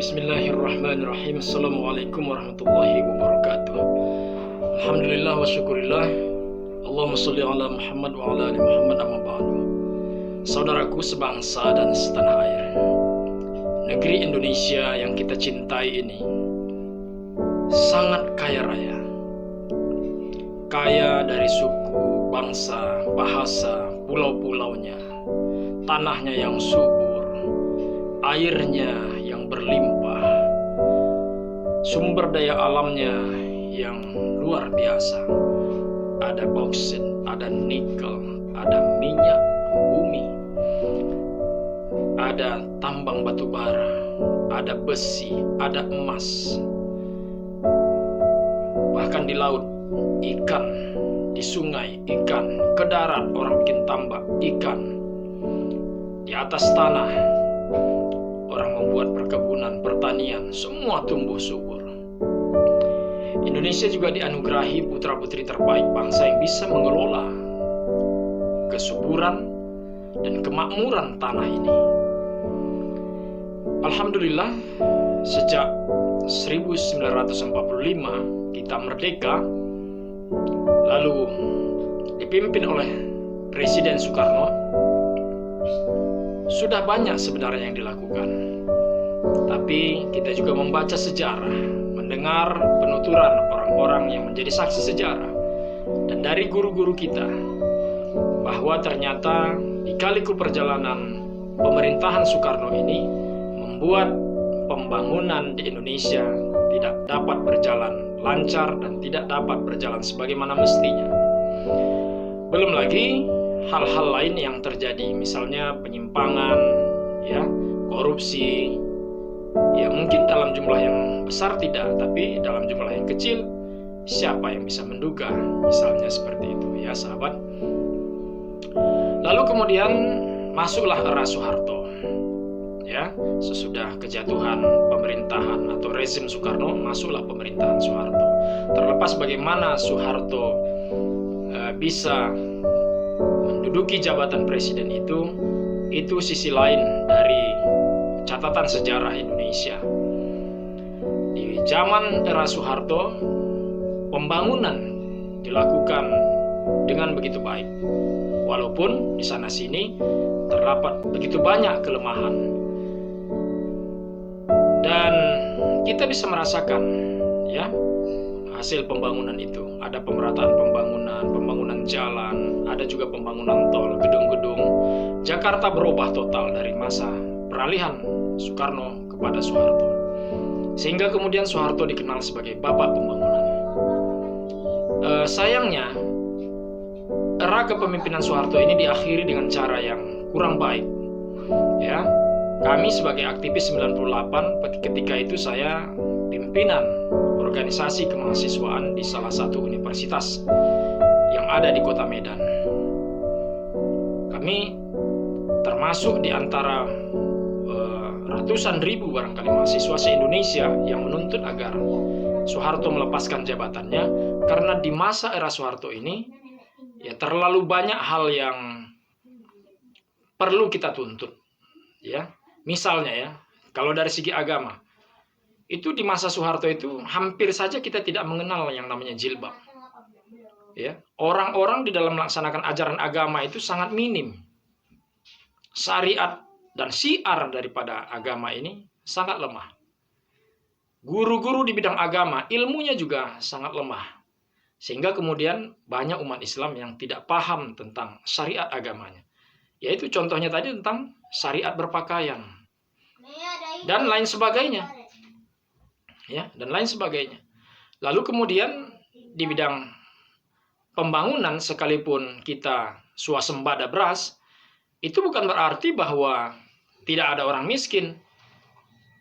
Bismillahirrahmanirrahim. Assalamualaikum warahmatullahi wabarakatuh. Alhamdulillah wa syukurillah. Allahumma salli ala Muhammad wa ala ali Muhammad, amma ba'du. Saudaraku sebangsa dan setanah air, negeri Indonesia yang kita cintai ini sangat kaya raya. Kaya dari suku, bangsa, bahasa, pulau-pulaunya, tanahnya yang subur, airnya yang berlimpah, sumber daya alamnya yang luar biasa. Ada bauksit, ada nikel, ada minyak bumi, ada tambang batu bara, ada besi, ada emas. Bahkan di laut, ikan, di sungai, ikan, ke darat orang bikin tambak, ikan. Di atas tanah, orang membuat perkebunan, pertanian, semua tumbuh subur. Indonesia juga dianugerahi putra-putri terbaik bangsa yang bisa mengelola kesuburan dan kemakmuran tanah ini. Alhamdulillah, sejak 1945 kita merdeka, lalu dipimpin oleh Presiden Soekarno. Sudah banyak sebenarnya yang dilakukan, tapi kita juga membaca sejarah, mendengar penuturan orang-orang yang menjadi saksi sejarah, dan dari guru-guru kita, bahwa ternyata di kaliku perjalanan pemerintahan Soekarno ini membuat pembangunan di Indonesia tidak dapat berjalan lancar dan tidak dapat berjalan sebagaimana mestinya. Belum lagi hal-hal lain yang terjadi, misalnya penyimpangan, ya, korupsi, ya mungkin dalam jumlah yang besar tidak, tapi dalam jumlah yang kecil, siapa yang bisa menduga, misalnya seperti itu, ya sahabat. Lalu kemudian masuklah era Soeharto, ya, sesudah kejatuhan pemerintahan atau rezim Soekarno, masuklah pemerintahan Soeharto. Terlepas bagaimana Soeharto bisa menduduki jabatan presiden itu sisi lain dari catatan sejarah Indonesia. Di zaman era Soeharto, pembangunan dilakukan dengan begitu baik, walaupun di sana sini terdapat begitu banyak kelemahan, dan kita bisa merasakan, ya, hasil pembangunan itu. Ada pemerataan pembangunan jalan, ada juga pembangunan tol, gedung-gedung. Jakarta berubah total dari masa peralihan Soekarno kepada Soeharto, sehingga kemudian Soeharto dikenal sebagai bapak pembangunan. Sayangnya era kepemimpinan Soeharto ini diakhiri dengan cara yang kurang baik, ya. Kami sebagai aktivis 98, ketika itu saya pimpinan organisasi kemahasiswaan di salah satu universitas yang ada di kota Medan. Kami termasuk di antara ratusan ribu barangkali mahasiswa se-Indonesia yang menuntut agar Soeharto melepaskan jabatannya, karena di masa era Soeharto ini, ya, terlalu banyak hal yang perlu kita tuntut, ya. Misalnya, ya, kalau dari segi agama, itu di masa Soeharto itu hampir saja kita tidak mengenal yang namanya jilbab, ya. Orang-orang di dalam melaksanakan ajaran agama itu sangat minim. Syariat dan syiar daripada agama ini sangat lemah. Guru-guru di bidang agama ilmunya juga sangat lemah, sehingga kemudian banyak umat Islam yang tidak paham tentang syariat agamanya. Yaitu contohnya tadi tentang syariat berpakaian dan lain sebagainya, ya, dan lain sebagainya. Lalu kemudian di bidang pembangunan, sekalipun kita swasembada beras, itu bukan berarti bahwa tidak ada orang miskin,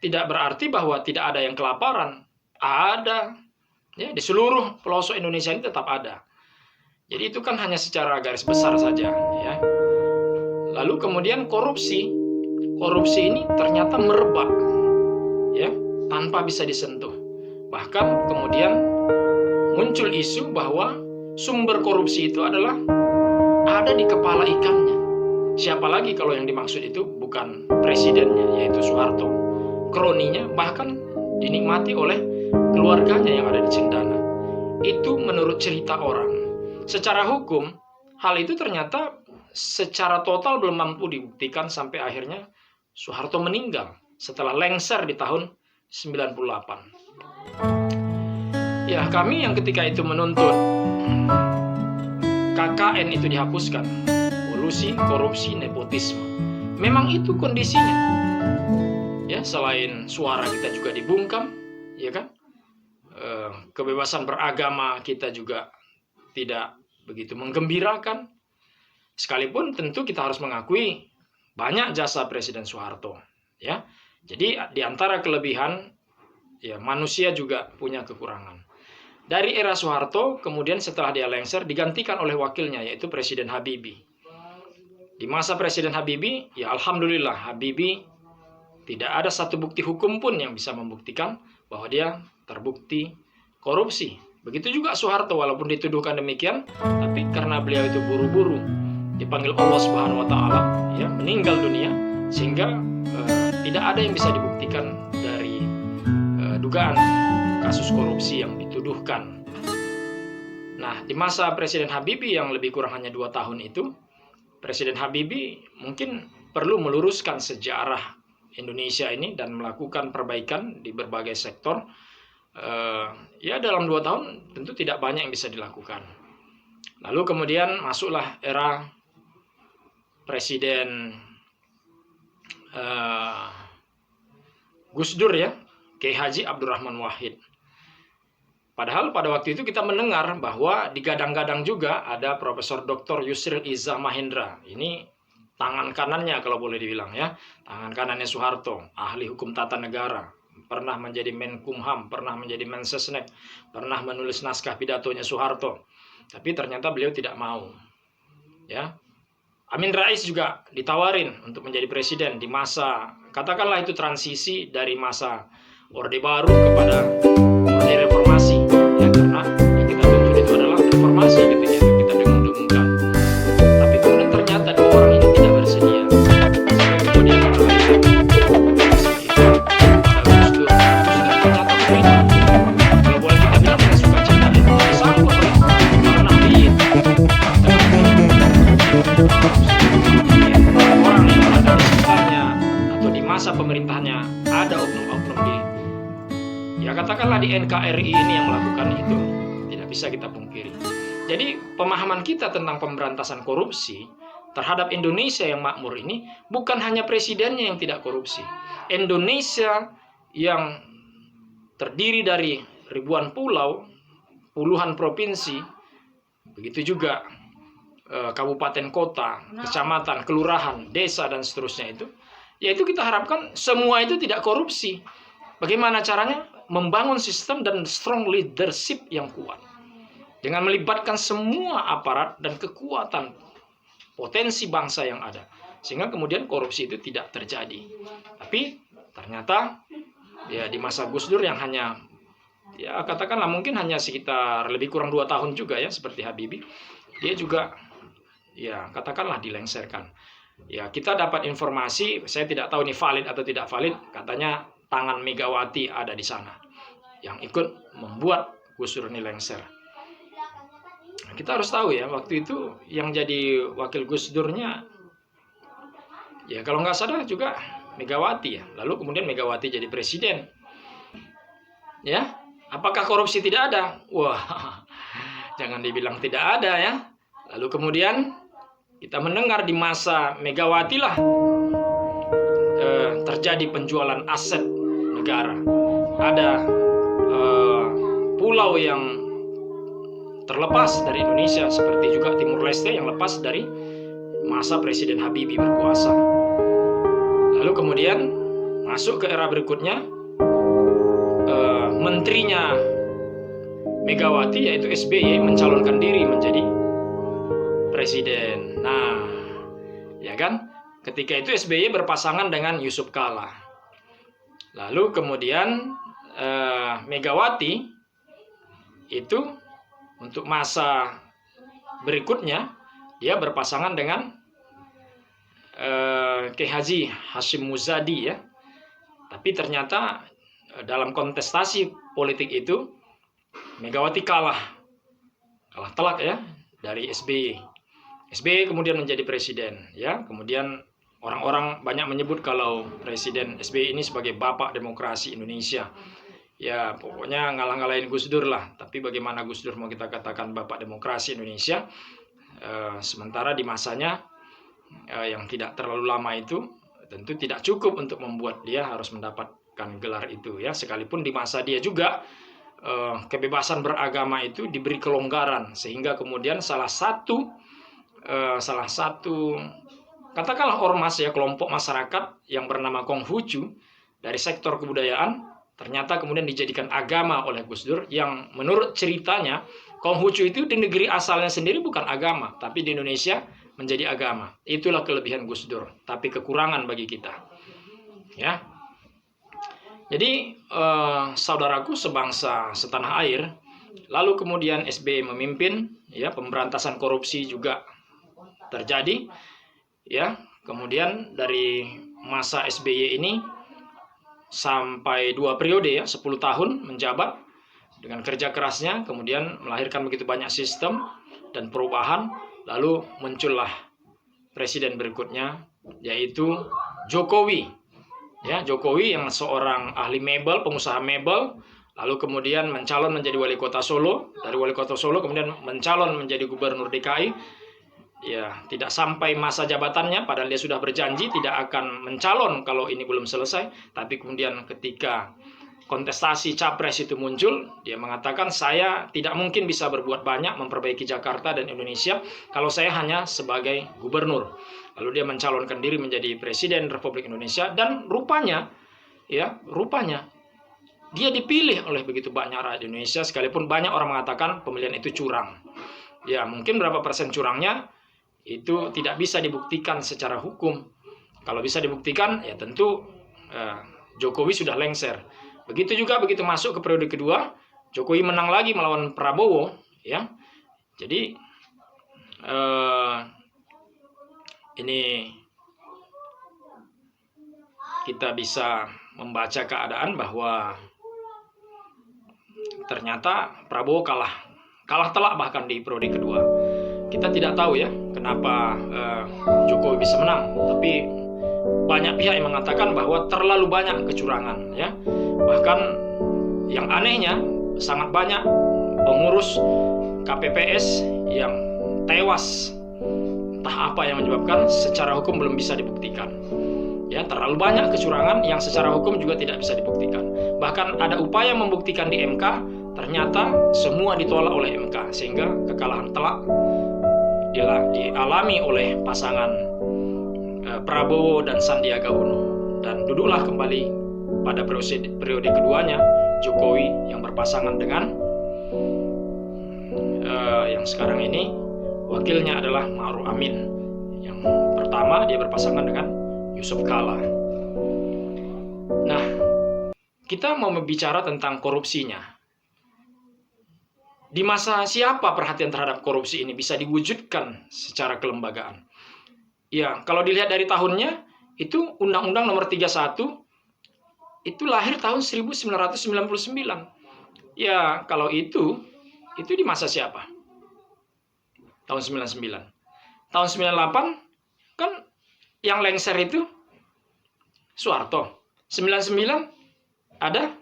tidak berarti bahwa tidak ada yang kelaparan. Ada, ya, di seluruh pelosok Indonesia ini tetap ada. Jadi itu kan hanya secara garis besar saja, ya. Lalu kemudian korupsi ini ternyata merebak, ya, tanpa bisa disentuh. Bahkan kemudian muncul isu bahwa sumber korupsi itu adalah ada di kepala ikannya. Siapa lagi kalau yang dimaksud itu bukan presidennya, yaitu Soeharto. kroninya, bahkan dinikmati oleh keluarganya yang ada di Cendana. Itu menurut cerita orang. Secara hukum, hal itu ternyata secara total belum mampu dibuktikan sampai akhirnya Soeharto meninggal setelah lengser di tahun 98. Ya, kami yang ketika itu menuntut KKN itu dihapuskan, kolusi, korupsi, nepotisme. Memang itu kondisinya. Ya, selain suara kita juga dibungkam, ya kan? Kebebasan beragama kita juga tidak begitu menggembirakan. Sekalipun tentu kita harus mengakui banyak jasa Presiden Soeharto, ya. Jadi di antara kelebihan, ya, manusia juga punya kekurangan. Dari era Soeharto, kemudian setelah dia lengser digantikan oleh wakilnya, yaitu Presiden Habibie. Di masa Presiden Habibie, ya alhamdulillah Habibie tidak ada satu bukti hukum pun yang bisa membuktikan bahwa dia terbukti korupsi. Begitu juga Soeharto, walaupun dituduhkan demikian, tapi karena beliau itu buru-buru dipanggil Allah Subhanahu wa taala, ya, meninggal dunia, sehingga tidak ada yang bisa dibuktikan dari dugaan kasus korupsi yang dituduhkan. Nah, di masa Presiden Habibie yang lebih kurang hanya 2 tahun itu, Presiden Habibie mungkin perlu meluruskan sejarah Indonesia ini dan melakukan perbaikan di berbagai sektor. Ya, dalam 2 tahun tentu tidak banyak yang bisa dilakukan. Lalu kemudian masuklah era Presiden Gus Dur, ya, Kiai Haji Abdurrahman Wahid. Padahal pada waktu itu kita mendengar bahwa digadang-gadang juga ada Profesor Dr. Yusril Iza Mahendra. Ini tangan kanannya kalau boleh dibilang, ya. Tangan kanannya Soeharto, ahli hukum tata negara. Pernah menjadi Menkumham, pernah menjadi Mensesnek, pernah menulis naskah pidatonya Soeharto. Tapi ternyata beliau tidak mau. Ya. Amin Rais juga ditawarin untuk menjadi presiden di masa, katakanlah itu transisi dari masa Orde Baru kepada Orde Reformasi, ya, karena yang kita tuntut itu adalah reformasi ketika itu kita dengung-dengungkan. Tapi kemudian ternyata 2 orang ini tidak bersedia. Sampai kemudian ada Gus Dur, ternyata pemerintah, kalau boleh kita bilang mereka suka canda, disambut oleh para nahdliyin. Orang yang berada di sekitarnya atau di masa pemerintahnya ada oknum-oknum ya katakanlah di NKRI ini yang melakukan itu, tidak bisa kita pungkiri. Jadi pemahaman kita tentang pemberantasan korupsi terhadap Indonesia yang makmur ini bukan hanya presidennya yang tidak korupsi. Indonesia yang terdiri dari ribuan pulau, puluhan provinsi, begitu juga kabupaten kota, kecamatan, kelurahan, desa, dan seterusnya itu, yaitu kita harapkan semua itu tidak korupsi. Bagaimana caranya? Membangun sistem dan strong leadership yang kuat. Dengan melibatkan semua aparat dan kekuatan potensi bangsa yang ada. Sehingga kemudian korupsi itu tidak terjadi. Tapi ternyata ya di masa Gus Dur yang hanya, ya katakanlah mungkin hanya sekitar lebih kurang 2 tahun juga, ya, seperti Habibie, dia juga ya katakanlah dilengserkan. Ya, kita dapat informasi, saya tidak tahu ini valid atau tidak valid, katanya tangan Megawati ada di sana yang ikut membuat Gus Dur ini lengser. Nah, kita harus tahu, ya, waktu itu yang jadi wakil Gus Durnya, ya kalau nggak salah juga Megawati, ya. Lalu kemudian Megawati jadi presiden. Ya, apakah korupsi tidak ada? Wah, jangan dibilang tidak ada, ya. Lalu kemudian kita mendengar di masa Megawati lah terjadi penjualan aset negara. Ada pulau yang terlepas dari Indonesia, seperti juga Timur Leste yang lepas dari masa Presiden Habibie berkuasa. Lalu kemudian masuk ke era berikutnya, menterinya Megawati yaitu SBY mencalonkan diri menjadi presiden. Nah, ya kan? Ketika itu SBY berpasangan dengan Yusuf Kala. Lalu kemudian Megawati itu untuk masa berikutnya dia berpasangan dengan Kiai Haji Hashim Muzadi, ya. Tapi ternyata dalam kontestasi politik itu Megawati kalah telak ya dari SBY. SBY kemudian menjadi presiden ya. Kemudian orang-orang banyak menyebut kalau Presiden SBY ini sebagai bapak demokrasi Indonesia. Ya pokoknya ngalah-ngalahin Gus Dur lah. Tapi bagaimana Gus Dur mau kita katakan bapak demokrasi Indonesia? Sementara di masanya yang tidak terlalu lama itu tentu tidak cukup untuk membuat dia harus mendapatkan gelar itu ya. Sekalipun di masa dia juga kebebasan beragama itu diberi kelonggaran, sehingga kemudian salah satu katakanlah ormas ya, kelompok masyarakat yang bernama Konghucu dari sektor kebudayaan ternyata kemudian dijadikan agama oleh Gus Dur, yang menurut ceritanya Konghucu itu di negeri asalnya sendiri bukan agama, tapi di Indonesia menjadi agama. Itulah kelebihan Gus Dur, tapi kekurangan bagi kita ya. Jadi saudaraku sebangsa setanah air, lalu kemudian SBY memimpin ya, pemberantasan korupsi juga terjadi ya. Kemudian dari masa SBY ini sampai 2 periode ya, 10 tahun menjabat dengan kerja kerasnya, kemudian melahirkan begitu banyak sistem dan perubahan. Lalu muncullah presiden berikutnya, yaitu Jokowi. Ya, Jokowi yang seorang ahli mebel, pengusaha mebel, lalu kemudian mencalon menjadi wali kota Solo, dari wali kota Solo kemudian mencalon menjadi gubernur DKI. Ya, tidak sampai masa jabatannya, padahal dia sudah berjanji tidak akan mencalon kalau ini belum selesai. Tapi kemudian ketika kontestasi capres itu muncul, dia mengatakan saya tidak mungkin bisa berbuat banyak memperbaiki Jakarta dan Indonesia kalau saya hanya sebagai gubernur. Lalu dia mencalonkan diri menjadi presiden Republik Indonesia, dan rupanya dia dipilih oleh begitu banyak rakyat Indonesia, sekalipun banyak orang mengatakan pemilihan itu curang. Ya, mungkin berapa persen curangnya itu tidak bisa dibuktikan secara hukum. Kalau bisa dibuktikan ya tentu Jokowi sudah lengser. Begitu juga begitu masuk ke periode kedua, Jokowi menang lagi melawan Prabowo ya. Jadi ini kita bisa membaca keadaan bahwa ternyata Prabowo kalah telak bahkan di periode kedua. Kita tidak tahu ya kenapa Jokowi bisa menang, tapi banyak pihak yang mengatakan bahwa terlalu banyak kecurangan ya. Bahkan yang anehnya sangat banyak pengurus KPPS yang tewas. Entah apa yang menyebabkan, secara hukum belum bisa dibuktikan. Ya, terlalu banyak kecurangan yang secara hukum juga tidak bisa dibuktikan. Bahkan ada upaya membuktikan di MK, ternyata semua ditolak oleh MK, sehingga kekalahan telak dialami oleh pasangan Prabowo dan Sandiaga Uno. Dan duduklah kembali pada periode keduanya Jokowi yang berpasangan dengan yang sekarang ini wakilnya adalah Ma'ruf Amin. Yang pertama dia berpasangan dengan Yusuf Kala. Nah, kita mau bicara tentang korupsinya. Di masa siapa perhatian terhadap korupsi ini bisa diwujudkan secara kelembagaan? Ya, kalau dilihat dari tahunnya, itu Undang-Undang Nomor 31 itu lahir tahun 1999. Ya, kalau itu di masa siapa? Tahun 99. Tahun 98 kan yang lengser itu Soeharto. 99 ada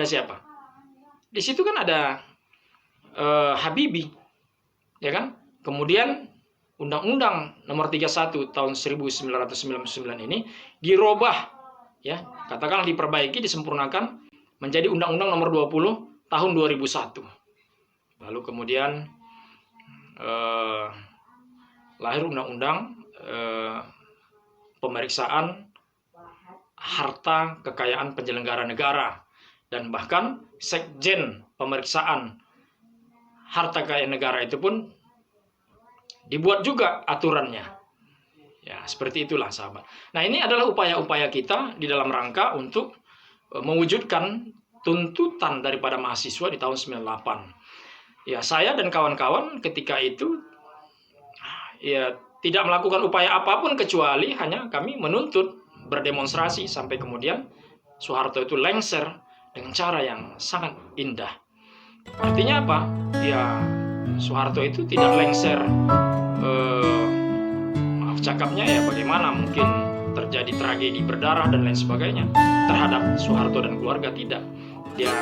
siapa? Di situ kan ada Habibie, ya kan? Kemudian Undang-Undang Nomor 31 tahun 1999 ini dirubah, ya, katakanlah diperbaiki, disempurnakan menjadi Undang-Undang Nomor 20 tahun 2001. Lalu kemudian lahir Undang-Undang pemeriksaan harta kekayaan penyelenggara negara, dan bahkan sekjen pemeriksaan harta kekayaan negara itu pun dibuat juga aturannya. Ya, seperti itulah sahabat. Nah, ini adalah upaya-upaya kita di dalam rangka untuk mewujudkan tuntutan daripada mahasiswa di tahun 98. Ya, saya dan kawan-kawan ketika itu ya tidak melakukan upaya apapun kecuali hanya kami menuntut berdemonstrasi sampai kemudian Soeharto itu lengser dengan cara yang sangat indah. Artinya apa? Ya, Soeharto itu tidak lengser, maaf cakapnya ya, bagaimana mungkin terjadi tragedi berdarah dan lain sebagainya terhadap Soeharto dan keluarga. Tidak. Dia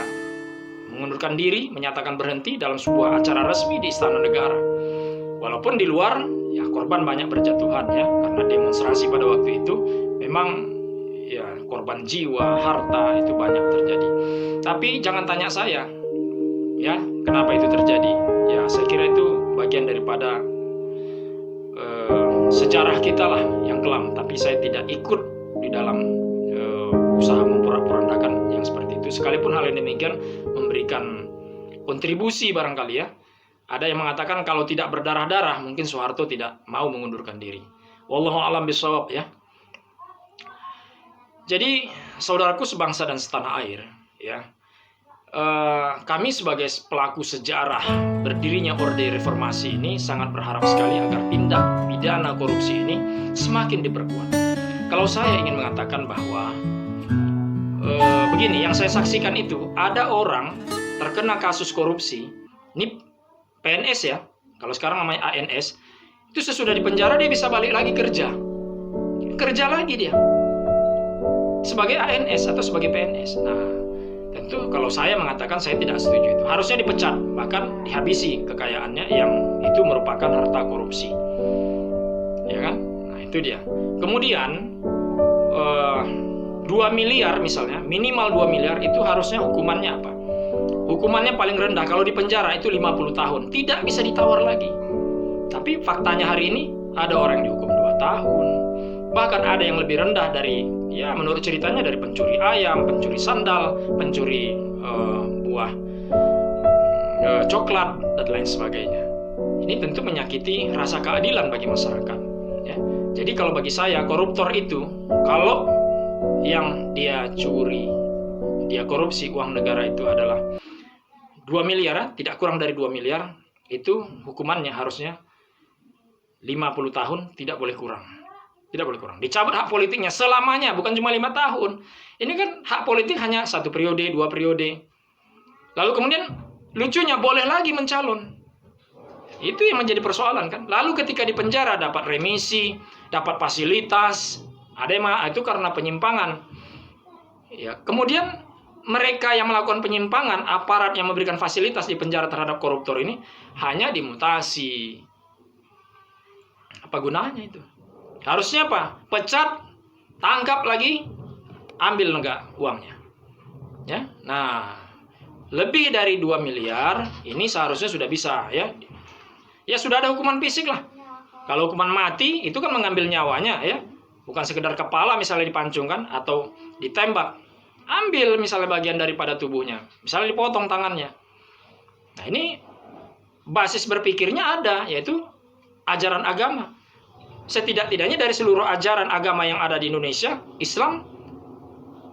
mengundurkan diri, menyatakan berhenti dalam sebuah acara resmi di Istana Negara. Walaupun di luar, ya korban banyak berjatuhan ya, karena demonstrasi pada waktu itu memang ya korban jiwa, harta itu banyak terjadi. Tapi jangan tanya saya, ya kenapa itu terjadi. Ya saya kira itu bagian daripada sejarah kita lah yang kelam. Tapi saya tidak ikut di dalam usaha memporak-porandakan yang seperti itu. Sekalipun hal ini demikian memberikan kontribusi barangkali ya. Ada yang mengatakan kalau tidak berdarah-darah mungkin Soeharto tidak mau mengundurkan diri. Wallahu a'lam bishawab ya. Jadi saudaraku sebangsa dan setanah air ya. Kami sebagai pelaku sejarah berdirinya Orde Reformasi ini sangat berharap sekali agar tindak pidana korupsi ini semakin diperkuat. Kalau saya ingin mengatakan bahwa begini, yang saya saksikan itu ada orang terkena kasus korupsi, ini PNS ya, kalau sekarang namanya ANS, itu sesudah dipenjara dia bisa balik lagi kerja lagi dia sebagai ANS atau sebagai PNS. Nah, tentu kalau saya mengatakan saya tidak setuju itu. Harusnya dipecat, bahkan dihabisi kekayaannya yang itu merupakan harta korupsi. Ya kan? Nah, itu dia. Kemudian 2 miliar misalnya, minimal 2 miliar itu harusnya hukumannya apa? Hukumannya paling rendah kalau di penjara itu 50 tahun. Tidak bisa ditawar lagi. Tapi faktanya hari ini ada orang yang dihukum 2 tahun. Bahkan ada yang lebih rendah dari, ya menurut ceritanya dari pencuri ayam, pencuri sandal, pencuri buah coklat dan lain sebagainya. Ini tentu menyakiti rasa keadilan bagi masyarakat ya. Jadi kalau bagi saya koruptor itu kalau yang dia curi, dia korupsi uang negara itu adalah 2 miliar, tidak kurang dari 2 miliar, itu hukumannya harusnya 50 tahun, tidak boleh kurang. Tidak boleh kurang. Dicabut hak politiknya selamanya, bukan cuma 5 tahun. Ini kan hak politik hanya 1 periode, 2 periode. Lalu kemudian lucunya boleh lagi mencalon. Itu yang menjadi persoalan kan. Lalu ketika di penjara dapat remisi, dapat fasilitas, ada yang itu karena penyimpangan. Ya, kemudian mereka yang melakukan penyimpangan, aparat yang memberikan fasilitas di penjara terhadap koruptor ini hanya dimutasi. Apa gunanya itu? Harusnya apa? Pecat, tangkap lagi, ambil enggak uangnya. Ya. Nah, lebih dari 2 miliar ini seharusnya sudah bisa ya. Ya sudah ada hukuman fisik lah. Kalau hukuman mati itu kan mengambil nyawanya ya. Bukan sekedar kepala misalnya dipancungkan atau ditembak. Ambil misalnya bagian daripada tubuhnya. Misalnya dipotong tangannya. Nah, ini basis berpikirnya ada, yaitu ajaran agama. Setidak-tidaknya dari seluruh ajaran agama yang ada di Indonesia, Islam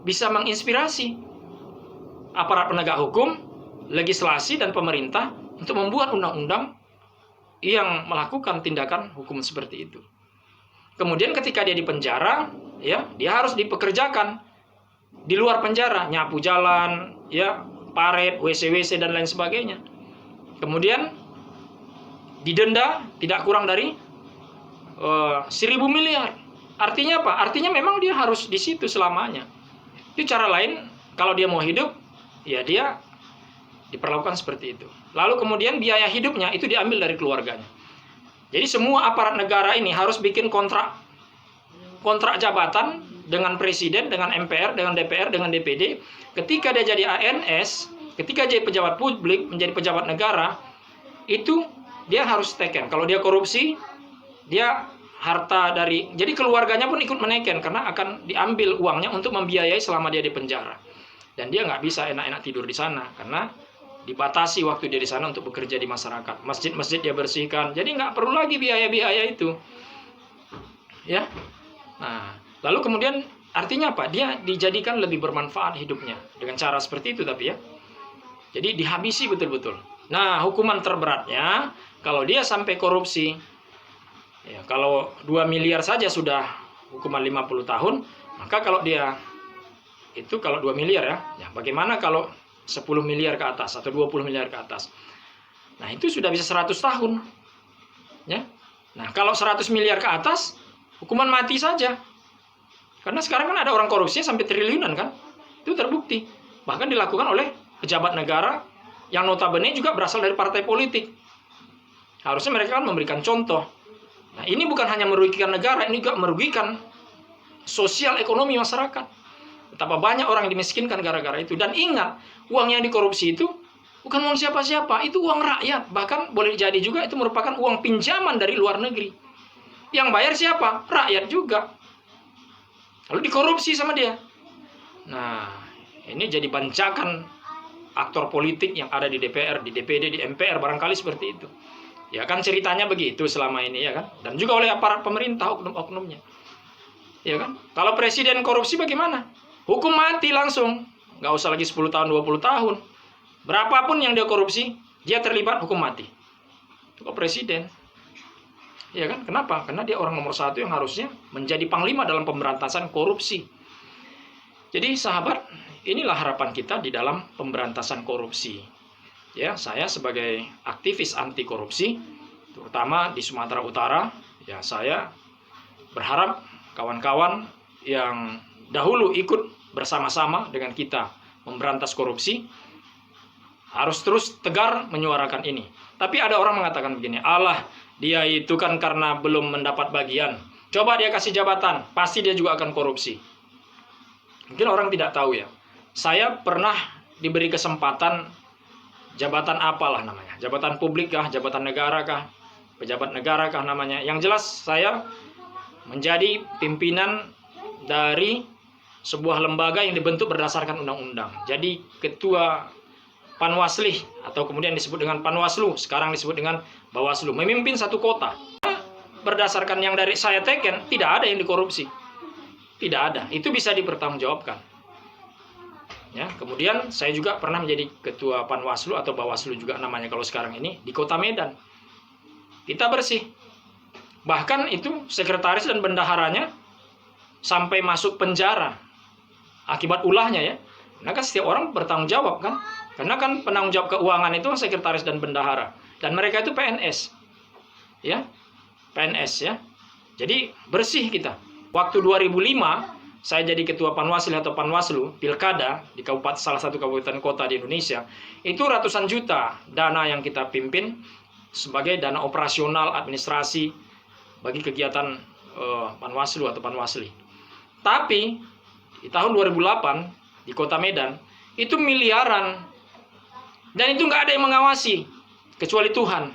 bisa menginspirasi aparat penegak hukum, legislasi, dan pemerintah untuk membuat undang-undang yang melakukan tindakan hukum seperti itu. Kemudian ketika dia di penjara, ya, dia harus dipekerjakan di luar penjara, nyapu jalan, ya, paret, WC-WC dan lain sebagainya. Kemudian didenda tidak kurang dari 1.000 miliar. Artinya apa? Artinya memang dia harus di situ selamanya. Itu cara lain kalau dia mau hidup, ya dia diperlakukan seperti itu. Lalu kemudian biaya hidupnya itu diambil dari keluarganya. Jadi semua aparat negara ini harus bikin kontrak jabatan dengan presiden, dengan MPR, dengan DPR, dengan DPD. Ketika dia jadi ANS, ketika jadi pejabat publik, menjadi pejabat negara, itu dia harus teken. Kalau dia korupsi, dia harta dari, jadi keluarganya pun ikut meneken karena akan diambil uangnya untuk membiayai selama dia di penjara. Dan dia nggak bisa enak-enak tidur di sana karena dibatasi waktu dia di sana untuk bekerja di masyarakat. Masjid-masjid dia bersihkan. Jadi nggak perlu lagi biaya-biaya itu. Ya. Nah, lalu kemudian artinya apa? Dia dijadikan lebih bermanfaat hidupnya dengan cara seperti itu tapi ya. Jadi dihabisi betul-betul. Nah, hukuman terberatnya kalau dia sampai korupsi, ya, kalau 2 miliar saja sudah hukuman 50 tahun, Maka kalau dia itu kalau 2 miliar ya bagaimana kalau 10 miliar ke atas atau 20 miliar ke atas? Nah, itu sudah bisa 100 tahun. Ya. Nah, kalau 100 miliar ke atas, hukuman mati saja. Karena sekarang kan ada orang korupsi sampai triliunan kan? Itu terbukti. Bahkan dilakukan oleh pejabat negara yang notabene juga berasal dari partai politik. Harusnya mereka kan memberikan contoh. Nah, ini bukan hanya merugikan negara, ini juga merugikan sosial ekonomi masyarakat. Betapa banyak orang yang dimiskinkan gara-gara itu. Dan ingat, uang yang dikorupsi itu bukan uang siapa-siapa, itu uang rakyat. Bahkan boleh jadi juga itu merupakan uang pinjaman dari luar negeri. Yang bayar siapa? Rakyat juga. Lalu dikorupsi sama dia. Nah, ini jadi bancakan aktor politik yang ada di DPR, di DPD, di MPR, barangkali seperti itu. Ya kan ceritanya begitu selama ini ya kan. Dan juga oleh aparat pemerintah, oknum-oknumnya. Ya kan? Kalau presiden korupsi bagaimana? Hukum mati langsung. Nggak usah lagi 10 tahun, 20 tahun. Berapapun yang dia korupsi, dia terlibat hukum mati. Itu kok presiden. Ya kan? Kenapa? Karena dia orang nomor 1 yang harusnya menjadi panglima dalam pemberantasan korupsi. Jadi sahabat, inilah harapan kita di dalam pemberantasan korupsi. Ya, saya sebagai aktivis anti korupsi, terutama di Sumatera Utara, ya saya berharap kawan-kawan yang dahulu ikut bersama-sama dengan kita memberantas korupsi harus terus tegar menyuarakan ini. Tapi ada orang mengatakan begini, alah dia itu kan karena belum mendapat bagian. Coba dia kasih jabatan, pasti dia juga akan korupsi. Mungkin orang tidak tahu ya. Saya pernah diberi kesempatan jabatan apalah namanya. Jabatan publik kah, jabatan negara kah, pejabat negara kah namanya. Yang jelas saya menjadi pimpinan dari sebuah lembaga yang dibentuk berdasarkan undang-undang. Jadi ketua Panwaslih atau kemudian disebut dengan Panwaslu, sekarang disebut dengan Bawaslu, memimpin satu kota. Berdasarkan yang dari saya teken, tidak ada yang dikorupsi. Tidak ada. Itu bisa dipertanggungjawabkan. Ya, kemudian saya juga pernah menjadi ketua Panwaslu atau Bawaslu juga namanya kalau sekarang ini di Kota Medan. Kita bersih. Bahkan itu sekretaris dan bendaharanya sampai masuk penjara akibat ulahnya ya. Nah kan setiap orang bertanggung jawab kan. Karena kan penanggung jawab keuangan itu sekretaris dan bendahara. Dan mereka itu PNS. Ya. PNS ya. Jadi bersih kita. Waktu 2005 saya jadi ketua Panwaslu atau Panwaslu pilkada di kabupaten salah satu kabupaten kota di Indonesia. Itu ratusan juta dana yang kita pimpin sebagai dana operasional administrasi bagi kegiatan Panwaslu atau Panwasli. Tapi di tahun 2008 di Kota Medan itu miliaran dan itu nggak ada yang mengawasi kecuali Tuhan.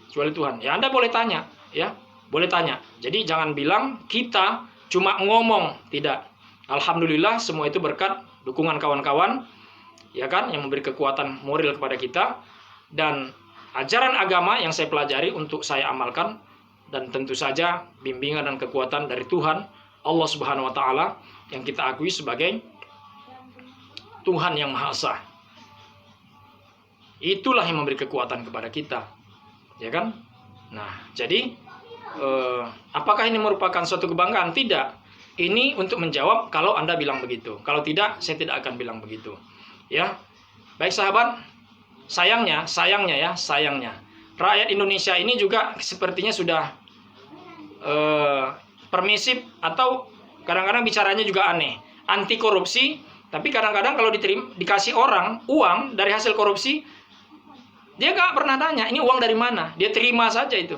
Kecuali Tuhan. Ya Anda boleh tanya, ya boleh tanya. Jadi jangan bilang kita cuma ngomong, tidak. Alhamdulillah semua itu berkat dukungan kawan-kawan, ya kan, yang memberi kekuatan moral kepada kita dan ajaran agama yang saya pelajari untuk saya amalkan dan tentu saja bimbingan dan kekuatan dari Tuhan Allah Subhanahu wa taala yang kita akui sebagai Tuhan yang Maha Esa. Itulah yang memberi kekuatan kepada kita. Ya kan? Nah, jadi apakah ini merupakan suatu kebanggaan? Tidak. Ini untuk menjawab kalau Anda bilang begitu. Kalau tidak, saya tidak akan bilang begitu. Ya. Baik sahabat, sayangnya rakyat Indonesia ini juga sepertinya sudah permisif atau kadang-kadang bicaranya juga aneh. Anti korupsi, tapi kadang-kadang kalau dikasih orang uang dari hasil korupsi, dia nggak pernah tanya, ini uang dari mana? Dia terima saja itu.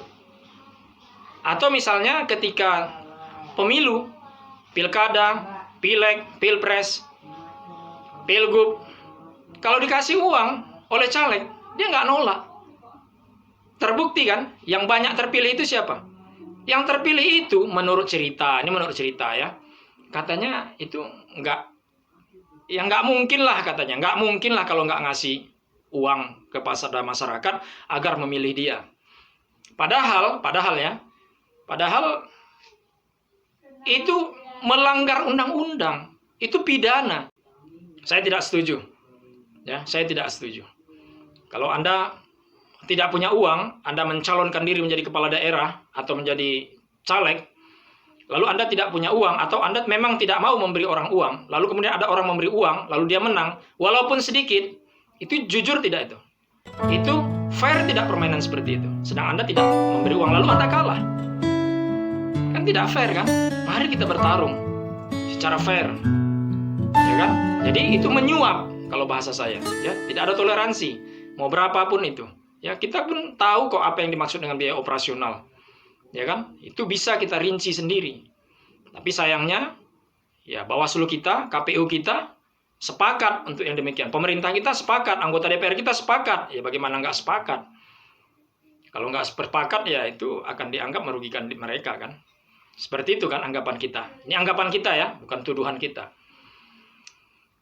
Atau misalnya ketika pemilu, pilkada, pileg, pilpres, pilgub, kalau dikasih uang oleh caleg, dia nggak nolak. Terbukti kan, yang banyak terpilih itu siapa? Yang terpilih itu menurut cerita, ini menurut cerita ya, katanya itu nggak mungkin lah katanya, nggak mungkin lah kalau nggak ngasih uang ke masyarakat agar memilih dia. Padahal itu melanggar undang-undang, itu pidana. Saya tidak setuju, ya, saya tidak setuju. Kalau Anda tidak punya uang, Anda mencalonkan diri menjadi kepala daerah atau menjadi caleg, lalu Anda tidak punya uang, atau Anda memang tidak mau memberi orang uang, lalu kemudian ada orang memberi uang, lalu dia menang, walaupun sedikit, itu jujur tidak itu? Itu fair tidak permainan seperti itu? Sedang Anda tidak memberi uang, lalu Anda kalah. Kan tidak fair kan? Mari kita bertarung secara fair. Ya kan? Jadi itu menyuap kalau bahasa saya, ya. Tidak ada toleransi, mau berapapun itu. Ya, kita pun tahu kok apa yang dimaksud dengan biaya operasional. Ya kan? Itu bisa kita rinci sendiri. Tapi sayangnya, ya Bawaslu kita, KPU kita sepakat untuk yang demikian. Pemerintah kita sepakat, anggota DPR kita sepakat. Ya bagaimana nggak sepakat? Kalau nggak sepakat, ya itu akan dianggap merugikan mereka kan. Seperti itu kan anggapan kita. Ini anggapan kita ya, bukan tuduhan kita.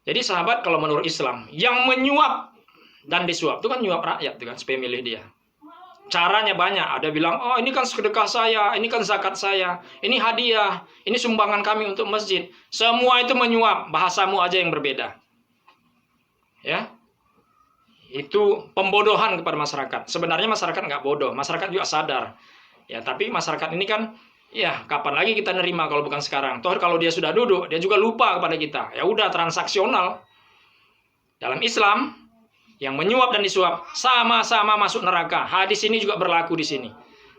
Jadi sahabat, kalau menurut Islam, yang menyuap dan disuap itu kan nyuap rakyat, itu kan, supaya milih dia. Caranya banyak. Ada bilang, oh ini kan sedekah saya, ini kan zakat saya, ini hadiah, ini sumbangan kami untuk masjid. Semua itu menyuap, bahasamu aja yang berbeda. Ya, itu pembodohan kepada masyarakat. Sebenarnya masyarakat nggak bodoh, masyarakat juga sadar. Ya, tapi masyarakat ini kan, ya kapan lagi kita nerima kalau bukan sekarang. Toh kalau dia sudah duduk, dia juga lupa kepada kita. Ya udah, transaksional. Dalam Islam, yang menyuap dan disuap sama-sama masuk neraka. Hadis ini juga berlaku di sini.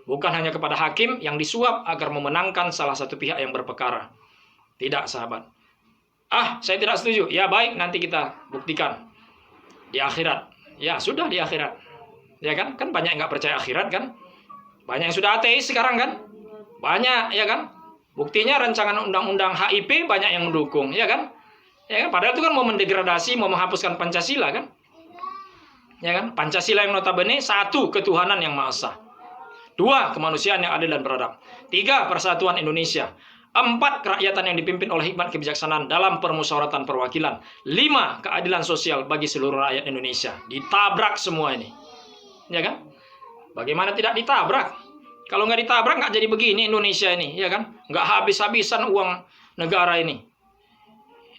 Bukan hanya kepada hakim yang disuap agar memenangkan salah satu pihak yang berperkara. Tidak, sahabat. Ah, saya tidak setuju. Ya baik, nanti kita buktikan di akhirat. Ya sudah di akhirat. Ya kan? Kan banyak yang nggak percaya akhirat kan? Banyak yang sudah ateis sekarang kan? Banyak, ya kan? Buktinya rancangan undang-undang HIP banyak yang mendukung, ya kan? Ya kan? Padahal itu kan mau mendegradasi, mau menghapuskan Pancasila kan? Ya kan? Pancasila yang notabene satu, ketuhanan yang maha esa. 2, kemanusiaan yang adil dan beradab. 3, persatuan Indonesia. 4, kerakyatan yang dipimpin oleh hikmat kebijaksanaan dalam permusyawaratan perwakilan. 5, keadilan sosial bagi seluruh rakyat Indonesia. Ditabrak semua ini. Ya kan? Bagaimana tidak ditabrak? Kalau nggak ditabrak nggak jadi begini Indonesia ini, ya kan? Nggak habis-habisan uang negara ini.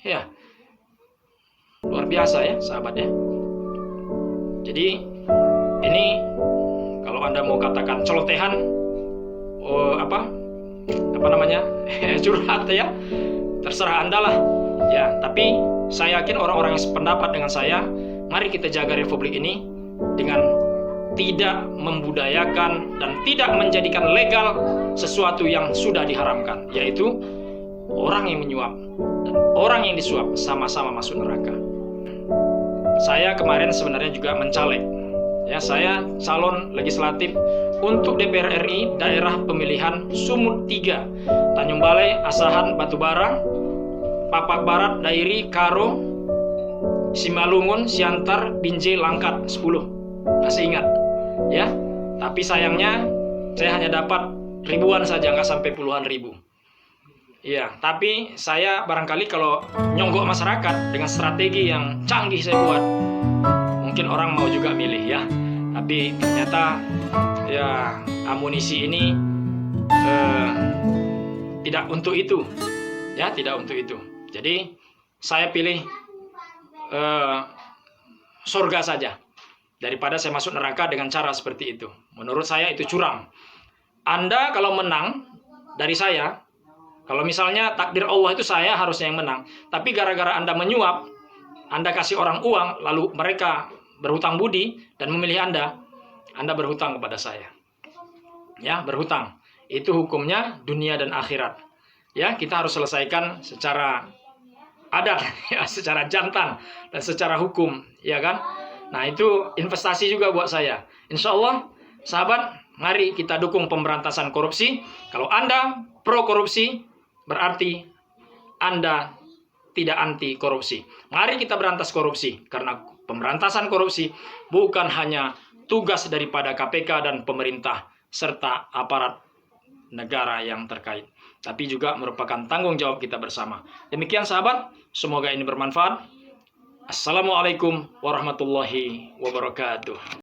Ya. Luar biasa ya, sahabat ya. Jadi ini kalau Anda mau katakan celotehan, apa namanya, curhat ya, terserah Anda lah. Ya, tapi saya yakin orang-orang yang sependapat dengan saya, mari kita jaga republik ini dengan tidak membudayakan dan tidak menjadikan legal sesuatu yang sudah diharamkan, yaitu orang yang menyuap dan orang yang disuap sama-sama masuk neraka. Saya kemarin sebenarnya juga mencaleg. Ya, saya calon legislatif untuk DPR RI daerah pemilihan Sumut 3, Tanjung Balai, Asahan, Batubara, Papak Barat, Dairi, Karo, Simalungun, Siantar, Binjai, Langkat 10. Masih ingat? Ya, tapi sayangnya saya hanya dapat ribuan saja, nggak sampai puluhan ribu. Iya, tapi saya barangkali kalau nyonggok masyarakat dengan strategi yang canggih saya buat, mungkin orang mau juga milih ya. Tapi ternyata ya amunisi ini tidak untuk itu, ya tidak untuk itu. Jadi saya pilih surga saja daripada saya masuk neraka dengan cara seperti itu. Menurut saya itu curang. Anda kalau menang dari saya, kalau misalnya takdir Allah itu saya harusnya yang menang, tapi gara-gara Anda menyuap, Anda kasih orang uang, lalu mereka berhutang budi dan memilih Anda berhutang kepada saya. Ya, berhutang. Itu hukumnya dunia dan akhirat. Ya, kita harus selesaikan secara adat, ya, secara jantan dan secara hukum, ya kan? Nah, itu investasi juga buat saya. Insya Allah, sahabat, mari kita dukung pemberantasan korupsi. Kalau Anda pro korupsi, berarti Anda tidak anti korupsi. Mari kita berantas korupsi, karena pemberantasan korupsi bukan hanya tugas daripada KPK dan pemerintah serta aparat negara yang terkait, tapi juga merupakan tanggung jawab kita bersama. Demikian sahabat, semoga ini bermanfaat. Assalamualaikum warahmatullahi wabarakatuh.